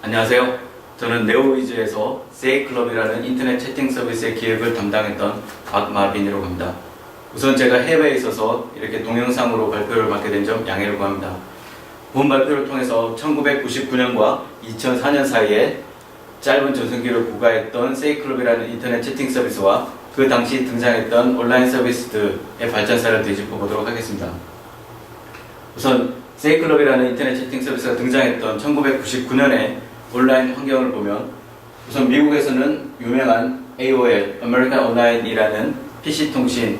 안녕하세요. 저는 네오위즈에서 세이클럽이라는 인터넷 채팅 서비스의 기획을 담당했던 박마빈이라고 합니다. 우선 제가 해외에 있어서 이렇게 동영상으로 발표를 맡게 된 점 양해를 구합니다. 본 발표를 통해서 1999년과 2004년 사이에 짧은 전성기를 구가했던 세이클럽이라는 인터넷 채팅 서비스와 그 당시 등장했던 온라인 서비스들의 발전사를 되짚어 보도록 하겠습니다. 우선 세이클럽이라는 인터넷 채팅 서비스가 등장했던 1999년에 온라인 환경을 보면 우선 미국에서는 유명한 AOL, American Online이라는 PC 통신,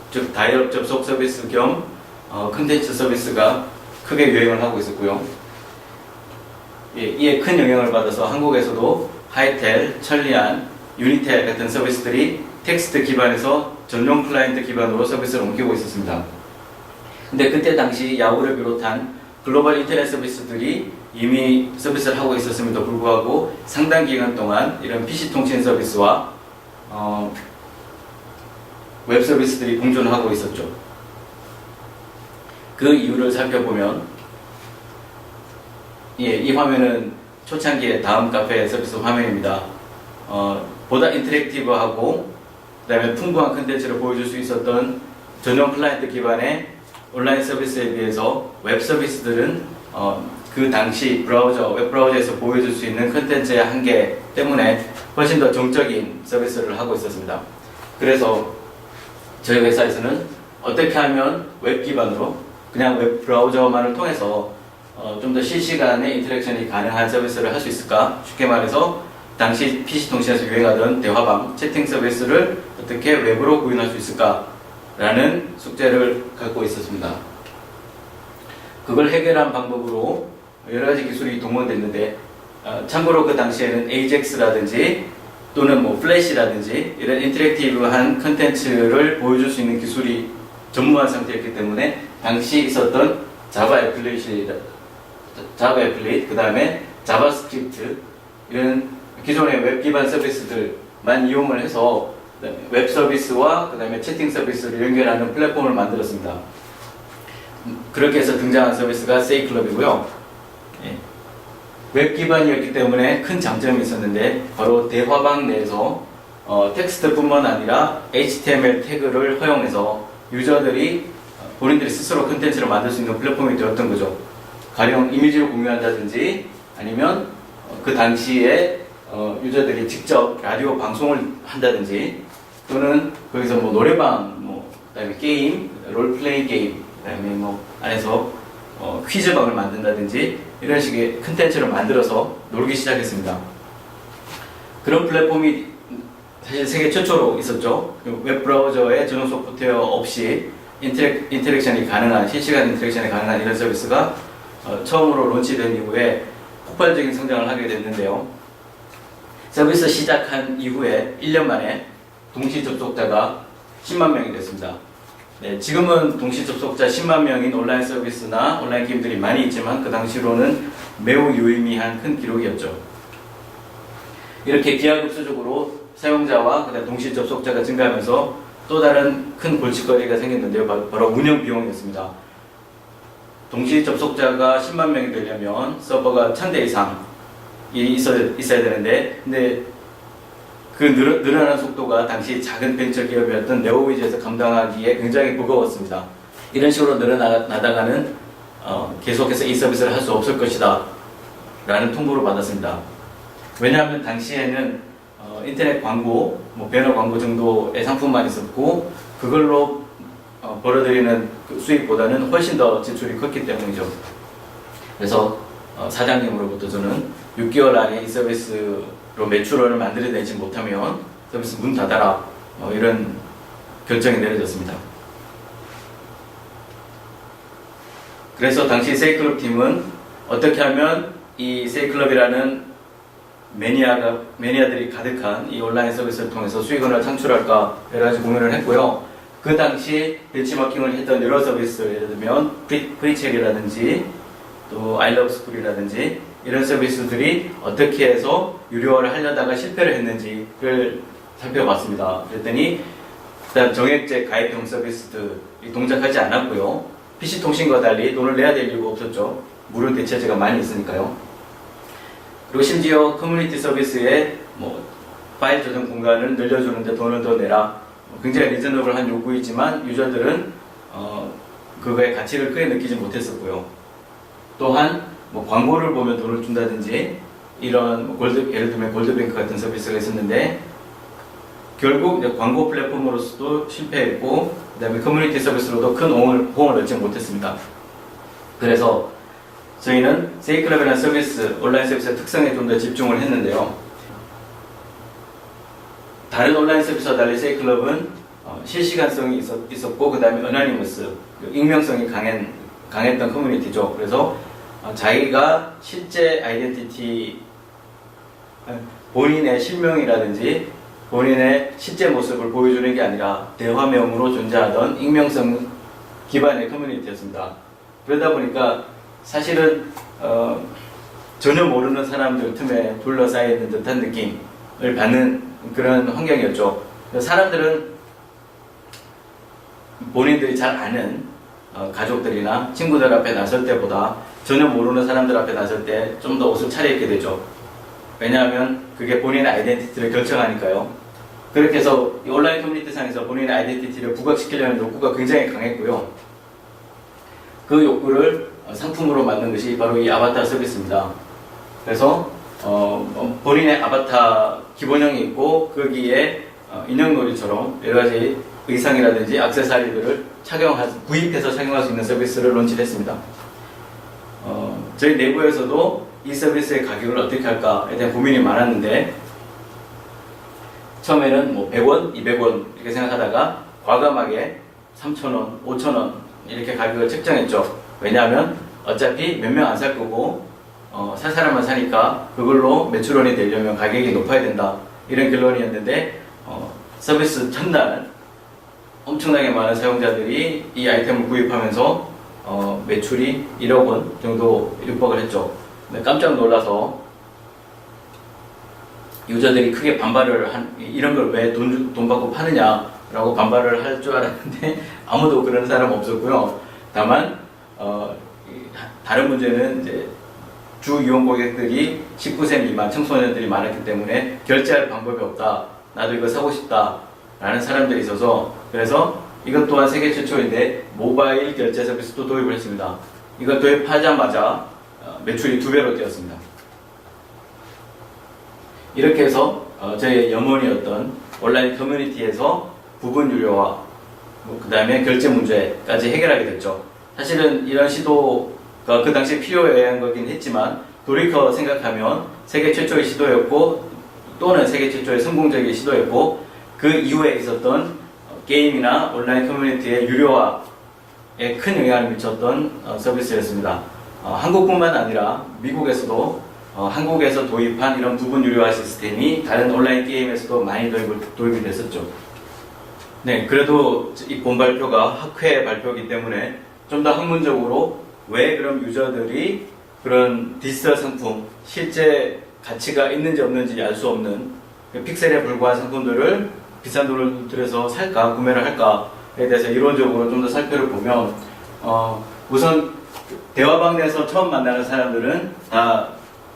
즉 다이얼업 접속 서비스 겸 컨텐츠 서비스가 크게 유행을 하고 있었고요. 이에 큰 영향을 받아서 한국에서도 하이텔, 천리안, 유니텔 같은 서비스들이 텍스트 기반에서 전용 클라이언트 기반으로 서비스를 옮기고 있었습니다. 근데 그때 당시 야후를 비롯한 글로벌 인터넷 서비스들이 이미 서비스를 하고 있었음에도 불구하고 상당 기간 동안 이런 PC 통신 서비스와 웹 서비스들이 공존하고 있었죠. 그 이유를 살펴보면 이 화면은 초창기의 다음 카페 서비스 화면입니다. 보다 인터랙티브하고 그 다음에 풍부한 컨텐츠를 보여줄 수 있었던 전용 클라이언트 기반의 온라인 서비스에 비해서 웹 서비스들은 그 당시 웹 브라우저에서 보여줄 수 있는 컨텐츠의 한계 때문에 훨씬 더 정적인 서비스를 하고 있었습니다. 그래서 저희 회사에서는 어떻게 하면 웹 기반으로 그냥 웹 브라우저만을 통해서 좀 더 실시간의 인터랙션이 가능한 서비스를 할 수 있을까? 쉽게 말해서 당시 PC 통신에서 유행하던 대화방, 채팅 서비스를 어떻게 웹으로 구현할 수 있을까? 라는 숙제를 갖고 있었습니다. 그걸 해결한 방법으로 여러 가지 기술이 동원됐는데 참고로 그 당시에는 AJAX라든지 또는 플래시라든지 이런 인터랙티브한 컨텐츠를 보여줄 수 있는 기술이 전무한 상태였기 때문에 당시 있었던 자바 애플릿, 그 다음에 자바스크립트 이런 기존의 웹 기반 서비스들만 이용을 해서 웹 서비스와 그 다음에 채팅 서비스를 연결하는 플랫폼을 만들었습니다. 그렇게 해서 등장한 서비스가 세이클럽이고요. 웹 기반이었기 때문에 큰 장점이 있었는데 바로 대화방 내에서 텍스트뿐만 아니라 HTML 태그를 허용해서 유저들이 본인들이 스스로 컨텐츠를 만들 수 있는 플랫폼이 되었던 거죠. 가령 이미지를 공유한다든지 아니면 그 당시에 유저들이 직접 라디오 방송을 한다든지 또는 거기서 노래방, 그다음에 게임, 롤플레이 게임, 그다음에 안에서 퀴즈방을 만든다든지 이런 식의 컨텐츠를 만들어서 놀기 시작했습니다. 그런 플랫폼이 사실 세계 최초로 있었죠. 웹 브라우저의 전용 소프트웨어 없이 인터랙션이 가능한, 실시간 인터랙션이 가능한 이런 서비스가 처음으로 론치된 이후에 폭발적인 성장을 하게 됐는데요. 서비스 시작한 이후에 1년 만에 동시 접속자가 10만 명이 됐습니다. 지금은 동시 접속자 10만 명인 온라인 서비스나 온라인 게임들이 많이 있지만 그 당시로는 매우 유의미한 큰 기록이었죠. 이렇게 기하급수적으로 사용자와 그다음 동시 접속자가 증가하면서 또 다른 큰 골칫거리가 생겼는데요. 바로 운영 비용이었습니다. 동시 접속자가 10만 명이 되려면 서버가 1000대 이상이 있어야 되는데 근데 그 늘어나는 속도가 당시 작은 벤처 기업이었던 네오위즈에서 감당하기에 굉장히 무거웠습니다. 이런 식으로 늘어나다가는 계속해서 이 서비스를 할 수 없을 것이다 라는 통보를 받았습니다. 왜냐하면 당시에는 인터넷 광고, 배너 광고 정도의 상품만 있었고 그걸로 벌어들이는 그 수익보다는 훨씬 더 지출이 컸기 때문이죠. 그래서 사장님으로부터 저는 6개월 안에 이 서비스로 매출원을 만들어내지 못하면 서비스 문 닫아라 이런 결정이 내려졌습니다. 그래서 당시 세이클럽 팀은 어떻게 하면 이 세이클럽이라는 매니아들이 가득한 이 온라인 서비스를 통해서 수익원을 창출할까 여러 가지 고민을 했고요. 그 당시 벤치마킹을 했던 여러 서비스, 예를 들면 프리책이라든지 또 아이러브스쿨이라든지 이런 서비스들이 어떻게 해서 유료화를 하려다가 실패를 했는지를 살펴봤습니다. 그랬더니 일단 정액제 가입형 서비스들이 동작하지 않았고요. PC 통신과 달리 돈을 내야 될 이유가 없었죠. 무료 대체제가 많이 있으니까요. 그리고 심지어 커뮤니티 서비스에 뭐 파일 저장 공간을 늘려주는데 돈을 더 내라. 굉장히 리저너블한 요구이지만 유저들은 그거의 가치를 크게 느끼지 못했었고요. 또한 뭐 광고를 보면 돈을 준다든지 이런 뭐 예를 들면 골드뱅크 같은 서비스가 있었는데 결국 이제 광고 플랫폼으로서도 실패했고 그다음에 커뮤니티 서비스로도 큰 호응을 얻지 못했습니다. 그래서 저희는 세이클럽이라는 서비스, 온라인 서비스의 특성에 좀 더 집중을 했는데요. 다른 온라인 서비스와 달리 세이클럽은 실시간성이 있었고 그 다음에 어나니머스, 익명성이 강했던 커뮤니티죠. 그래서 자기가 실제 아이덴티티, 본인의 실명이라든지 본인의 실제 모습을 보여주는 게 아니라 대화명으로 존재하던 익명성 기반의 커뮤니티였습니다. 그러다 보니까 사실은 전혀 모르는 사람들 틈에 둘러싸여 있는 듯한 느낌을 받는 그런 환경이었죠. 사람들은 본인들이 잘 아는 가족들이나 친구들 앞에 나설 때보다 전혀 모르는 사람들 앞에 나설 때 좀 더 옷을 차려입게 되죠. 왜냐하면 그게 본인의 아이덴티티를 결정하니까요. 그렇게 해서 이 온라인 커뮤니티 상에서 본인의 아이덴티티를 부각시키려는 욕구가 굉장히 강했고요. 그 욕구를 상품으로 만든 것이 바로 이 아바타 서비스입니다. 그래서 본인의 아바타 기본형이 있고 거기에 인형놀이처럼 여러 가지 의상이라든지 액세서리들을 구입해서 착용할 수 있는 서비스를 론치를 했습니다. 저희 내부에서도 이 서비스의 가격을 어떻게 할까에 대한 고민이 많았는데 처음에는 뭐 100원, 200원 이렇게 생각하다가 과감하게 3,000원, 5,000원 이렇게 가격을 책정했죠. 왜냐하면 어차피 몇 명 안 살 거고 살 사람만 사니까 그걸로 매출원이 되려면 가격이 높아야 된다 이런 결론이었는데 서비스 첫날 엄청나게 많은 사용자들이 이 아이템을 구입하면서 매출이 1억 원 정도 육박을 했죠. 깜짝 놀라서 유저들이 크게 반발을 이런 걸 왜 돈 받고 파느냐라고 반발을 할 줄 알았는데 아무도 그런 사람 없었고요. 다만 다른 문제는 이제 주 이용 고객들이 19세 미만 청소년들이 많았기 때문에 결제할 방법이 없다. 나도 이거 사고 싶다. 라는 사람들이 있어서 그래서 이것 또한 세계 최초인데 모바일 결제 서비스도 도입을 했습니다. 이거 도입하자마자 매출이 2배로 뛰었습니다. 이렇게 해서 저의 염원이었던 온라인 커뮤니티에서 부분 유료화 그 다음에 결제 문제까지 해결하게 됐죠. 사실은 이런 시도가 그 당시에 필요해야 한 거긴 했지만 돌이켜 생각하면 세계 최초의 시도였고 또는 세계 최초의 성공적인 시도였고 그 이후에 있었던 게임이나 온라인 커뮤니티의 유료화에 큰 영향을 미쳤던 서비스였습니다. 한국뿐만 아니라 미국에서도 한국에서 도입한 이런 부분 유료화 시스템이 다른 온라인 게임에서도 많이 도입이 됐었죠. 네, 그래도 이 본 발표가 학회 발표이기 때문에 좀 더 학문적으로 왜 그럼 유저들이 그런 디지털 상품, 실제 가치가 있는지 없는지 알 수 없는 픽셀에 불과한 상품들을 비싼 돈을 들여서 살까, 구매를 할까에 대해서 이론적으로 좀 더 살펴를 보면 우선 대화방 내에서 처음 만나는 사람들은 다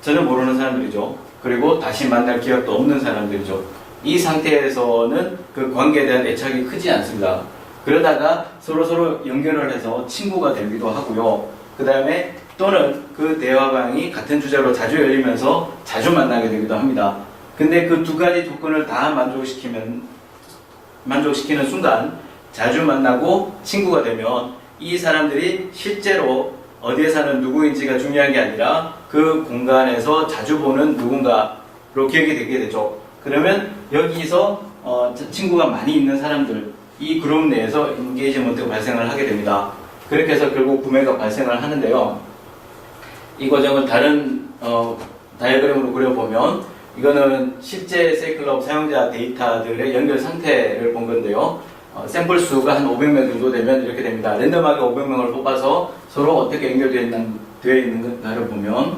전혀 모르는 사람들이죠. 그리고 다시 만날 기회도 없는 사람들이죠. 이 상태에서는 그 관계에 대한 애착이 크지 않습니다. 그러다가 서로 연결을 해서 친구가 되기도 하고요. 그 다음에 또는 그 대화방이 같은 주제로 자주 열리면서 자주 만나게 되기도 합니다. 근데 그 두 가지 조건을 다 만족시키는 순간 자주 만나고 친구가 되면 이 사람들이 실제로 어디에 사는 누구인지가 중요한 게 아니라 그 공간에서 자주 보는 누군가로 기억이 되게 되죠. 그러면 여기서 친구가 많이 있는 사람들 이 그룹 내에서 인게이지먼트가 발생을 하게 됩니다. 그렇게 해서 결국 구매가 발생을 하는데요. 이 과정을 다른 다이어그램으로 그려보면 이거는 실제 세이클럽 사용자 데이터들의 연결 상태를 본 건데요. 샘플 수가 한 500명 정도 되면 이렇게 됩니다. 랜덤하게 500명을 뽑아서 서로 어떻게 연결되어 있는가를 보면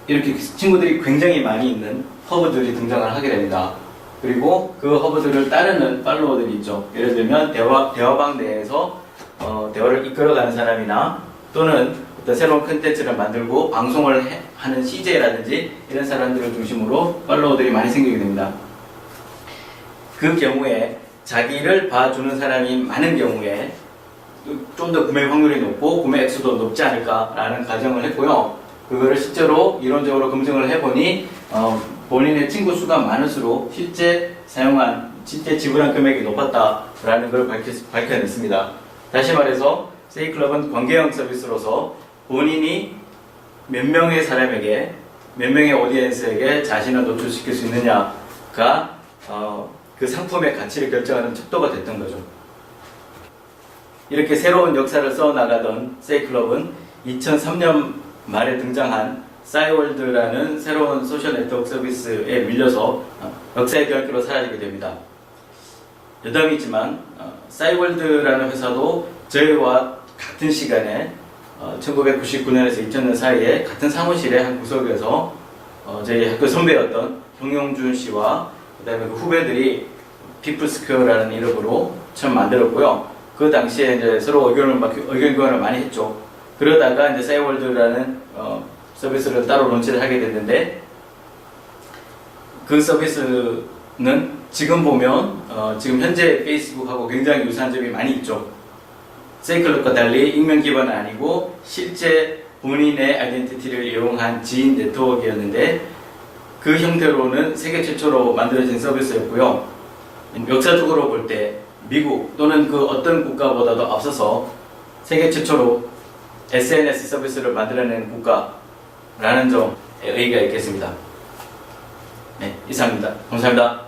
이렇게 친구들이 굉장히 많이 있는 허브들이 등장을 하게 됩니다. 그리고 그 허브들을 따르는 팔로워들이 있죠. 예를 들면 대화방 내에서 대화를 이끌어가는 사람이나 또는 어떤 새로운 컨텐츠를 만들고 방송을 하는 CJ라든지 이런 사람들을 중심으로 팔로워들이 많이 생기게 됩니다. 그 경우에 자기를 봐주는 사람이 많은 경우에 좀 더 구매 확률이 높고 구매 액수도 높지 않을까라는 가정을 했고요. 그거를 실제로 이론적으로 검증을 해보니 본인의 친구 수가 많을수록 실제 지불한 금액이 높았다라는 걸 밝혀냈습니다. 다시 말해서 세이클럽은 관계형 서비스로서 본인이 몇 명의 사람에게, 몇 명의 오디언스에게 자신을 노출시킬 수 있느냐가 그 상품의 가치를 결정하는 척도가 됐던 거죠. 이렇게 새로운 역사를 써나가던 세이클럽은 2003년 말에 등장한 싸이월드라는 새로운 소셜 네트워크 서비스에 밀려서 역사의 결기로 사라지게 됩니다. 여담이지만 싸이월드라는 회사도 저희와 같은 시간에 1999년에서 2000년 사이에 같은 사무실의 한 구석에서 저희 학교 선배였던 정용준 씨와 그 다음에 그 후배들이 피플스퀘어라는 이름으로 처음 만들었고요. 그 당시에 이제 서로 의견 교환을 많이 했죠. 그러다가 이제 싸이월드라는 서비스를 따로 론치를 하게 됐는데, 그 서비스는 지금 보면 지금 현재 페이스북하고 굉장히 유사한 점이 많이 있죠. 세이클럽과 달리 익명 기반은 아니고 실제 본인의 아이덴티티를 이용한 지인 네트워크였는데, 그 형태로는 세계 최초로 만들어진 서비스였고요. 역사적으로 볼 때 미국 또는 그 어떤 국가보다도 앞서서 세계 최초로 SNS 서비스를 만들어낸 국가라는 점에 의의가 있겠습니다. 네, 이상입니다. 감사합니다.